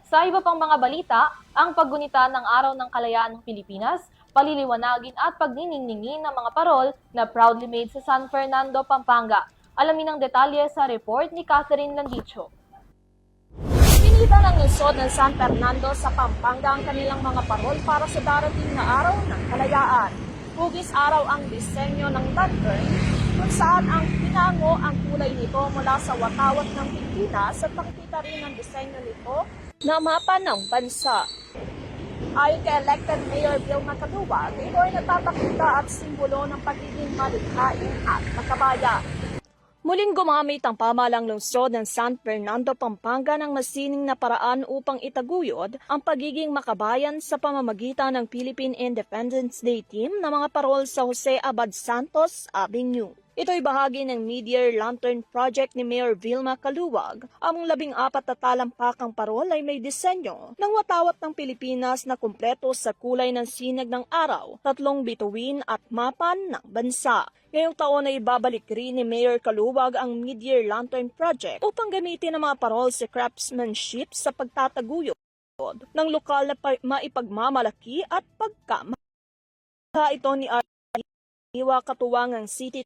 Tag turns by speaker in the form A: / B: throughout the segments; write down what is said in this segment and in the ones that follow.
A: Sa iba pang mga balita, ang paggunita ng Araw ng Kalayaan ng Pilipinas, paliliwanagin at pagniningning ng mga parol na proudly made sa San Fernando, Pampanga. Alamin ang detalye sa report ni Catherine Landicho.
B: Pinita ng lungsod ng San Fernando sa Pampanga ang kanilang mga parol para sa darating na Araw ng Kalayaan. Hugis araw ang disenyo ng lantern kung saan ang pinango ang kulay nito mula sa watawat ng Pilipinas at makikita rin ang disenyo nito na mapa ng bansa. Ayon kay elected Mayor Vilma Caduag, ito ay natatakita at simbolo ng pagiging malikhain at makabayan. Muling gumamit ang pamahalang lungsod ng San Fernando, Pampanga ng masining na paraan upang itaguyod ang pagiging makabayan sa pamamagitan ng Philippine Independence Day Team na mga parol sa Jose Abad Santos Avenue. Ito'y bahagi ng Mid-Year Lantern Project ni Mayor Vilma Caduag. Ang 14 na talampakang parol ay may disenyo ng watawat ng Pilipinas na kumpleto sa kulay ng sinag ng araw, 3 bituin at mapan ng bansa. Ngayong taon ay ibabalik rin ni Mayor Caduag ang Mid-Year Lantern Project upang gamitin ang mga parol sa craftsmanship sa pagtataguyod ng lokal na maipagmamalaki at pagkamahal. Ito ni Iwa Katuwang ang City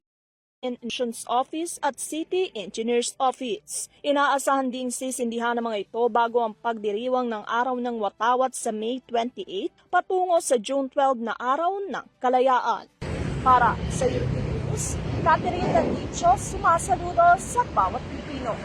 B: Engineers Office at City Engineers Office. Inaasahan ding sisindihan ng mga ito bago ang pagdiriwang ng Araw ng Watawat sa May 28 patungo sa June 12 na Araw ng Kalayaan. Para sa European News, Catherine Landicho, sumasaludo sa bawat Pilipino.